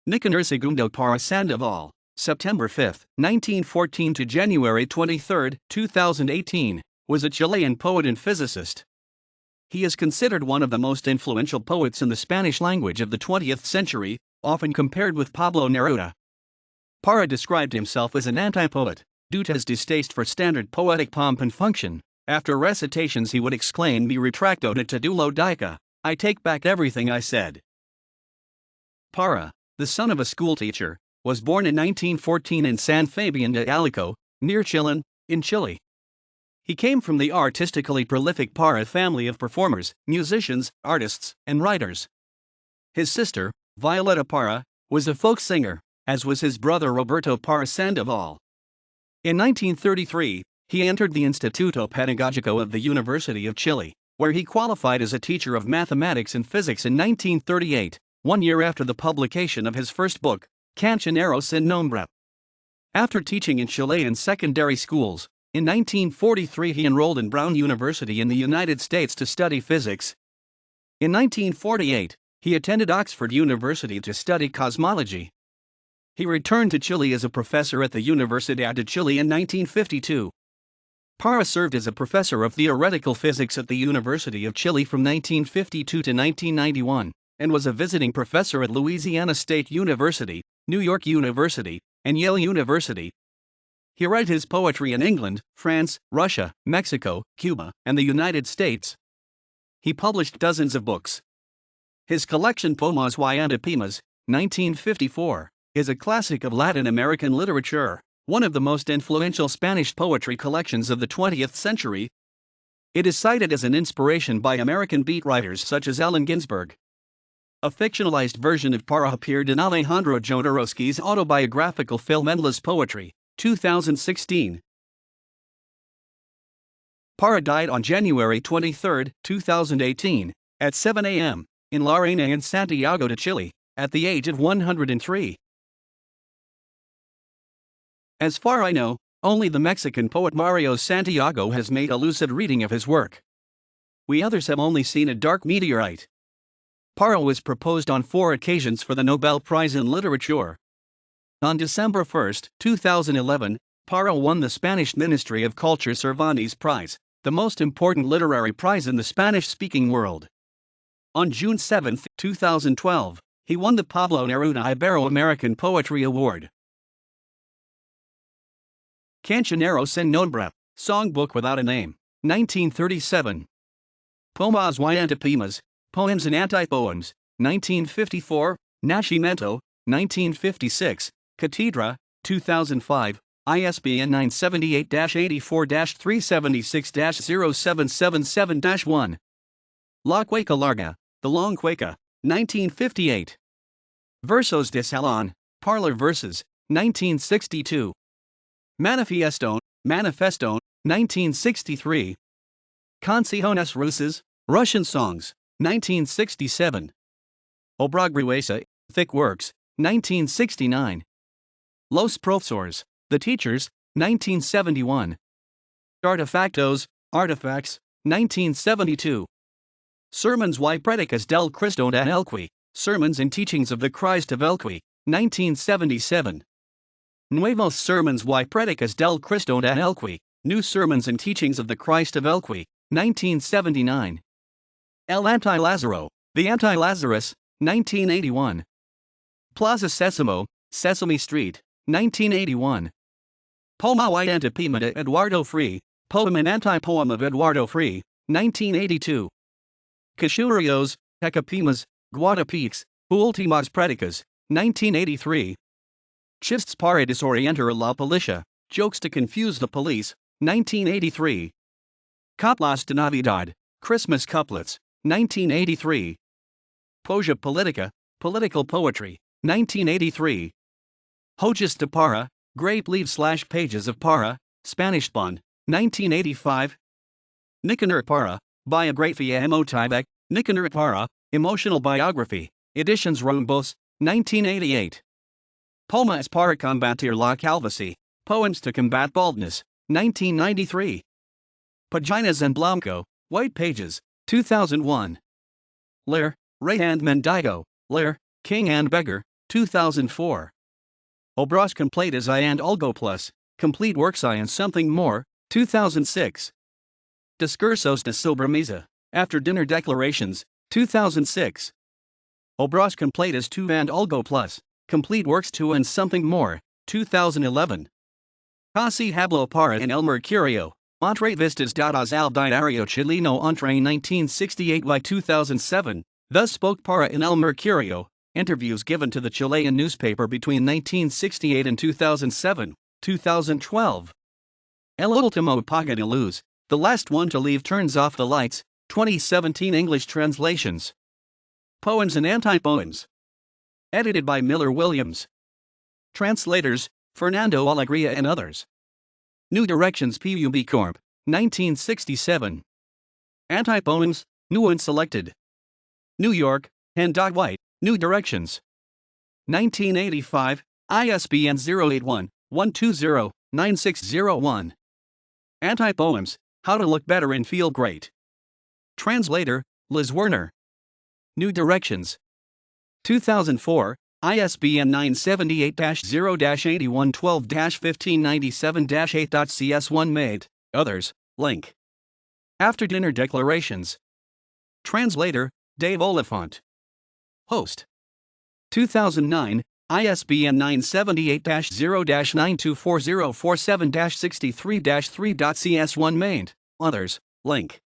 Nicanor Segundo Parra Sandoval, September 5, 1914 to January 23, 2018, was a Chilean poet and physicist. He is considered one of the most influential poets in the Spanish language of the 20th century, often compared with Pablo Neruda. Parra described himself as an anti-poet, due to his distaste for standard poetic pomp and function. After recitations he would exclaim "Mi retracto de todo dicho, I take back everything I said." Parra, the son of a schoolteacher, was born in 1914 in San Fabian de Alico, near Chilean, in Chile. He came from the artistically prolific Parra family of performers, musicians, artists, and writers. His sister, Violeta Parra, was a folk singer, as was his brother Roberto Parra Sandoval. In 1933, he entered the Instituto Pedagógico of the University of Chile, where he qualified as a teacher of mathematics and physics in 1938, 1 year after the publication of his first book, Nicanor Segundo Parra. After teaching in Chilean secondary schools, in 1943 he enrolled in Brown University in the United States to study physics. In 1948, he attended Oxford University to study cosmology. He returned to Chile as a professor at the Universidad de Chile in 1952. Parra served as a professor of theoretical physics at the University of Chile from 1952 to 1991, and was a visiting professor at Louisiana State University, New York University, and Yale University. He wrote his poetry in England, France, Russia, Mexico, Cuba, and the United States. He published dozens of books. His collection Poemas y Antepoemas, 1954, is a classic of Latin American literature, one of the most influential Spanish poetry collections of the 20th century. It is cited as an inspiration by American beat writers such as Allen Ginsberg. A fictionalized version of Parra appeared in Alejandro Jodorowsky's autobiographical film Endless Poetry, 2016. Parra died on January 23, 2018, at 7 a.m., in La Reina in Santiago de Chile, at the age of 103. As far as I know, only the Mexican poet Mario Santiago has made a lucid reading of his work. We others have only seen a dark meteorite. Parra was proposed on 4 occasions for the Nobel Prize in Literature. On December 1, 2011, Parra won the Spanish Ministry of Culture Cervantes Prize, the most important literary prize in the Spanish-speaking world. On June 7, 2012, he won the Pablo Neruda Ibero-American Poetry Award. Nicanor Segundo Parra, Songbook Without a Name, 1937. Poemas y Antepoemas, Poems and Anti-Poems, 1954, Nacimiento, 1956, Catedra, 2005, ISBN 978-84-376-0777-1. La Cueca Larga, The Long Cueca, 1958. Versos de Salón, Parlor Verses, 1962. Manifiesto, 1963. Canciones Rusas, Russian Songs, 1967. Obragruesa, Thick Works, 1969. Los Profesores, The Teachers, 1971. Artefactos, Artifacts, 1972. Sermons y Prédicas del Cristo de Elqui, Sermons and Teachings of the Christ of Elqui, 1977. Nuevos Sermons y Prédicas del Cristo de Elqui, New Sermons and Teachings of the Christ of Elqui, 1979. El Anti-Lazaro, The Anti-Lazarus, 1981. Plaza Sésamo, Sesame Street, 1981. Poema y Antepoema de Eduardo Frei, Poem and Anti-Poem of Eduardo Frei, 1982. Cachurrios, Hecapimas, Guadapiques, Últimas Prédicas, 1983. Chistes para desorientar a la policía, Jokes to Confuse the Police, 1983. Coplas de Navidad, Christmas Couplets, 1983. Poesia Politica, Political Poetry, 1983. Hojas de Parra, Grape Leaves/Pages of Parra, Spanish Bond, 1985. Nicanor Parra, Biografía Emotiva, Nicanor Parra, Emotional Biography, Editions Rombos, 1988. Poemas para combatir la calvicie, Poems to Combat Baldness, 1993. Páginas en Blanco, White Pages, 2001. Lear, Rey and Mendigo, Lear, King and Beggar, 2004. Obras completas I and algo plus, complete works I and something more, 2006. Discursos de sobremesa, after dinner declarations, 2006. Obras completas 2 and algo plus, complete works 2 and something more, 2011. Casi Pablo Parra and El Mercurio, entrevistas dadas al diario chileno entre 1968 y 2007, thus spoke Parra in El Mercurio, interviews given to the Chilean newspaper between 1968 and 2007, 2012. El último apaga de luz, the last one to leave turns off the lights, 2017 English translations. Poems and Anti-Poems. Edited by Miller Williams. Translators, Fernando Alegria and others. New Directions Pub Corp., 1967. Anti-Poems, New and Selected. New York, and White, New Directions. 1985, ISBN 081-120-9601. Anti-Poems, How to Look Better and Feel Great. Translator, Liz Werner. New Directions. 2004, ISBN 978-0-8112-1597-8.cs1 made, others, link. After Dinner Declarations. Translator, Dave Oliphant. Host. 2009, ISBN 978-0-924047-63-3.cs1 made, others, link.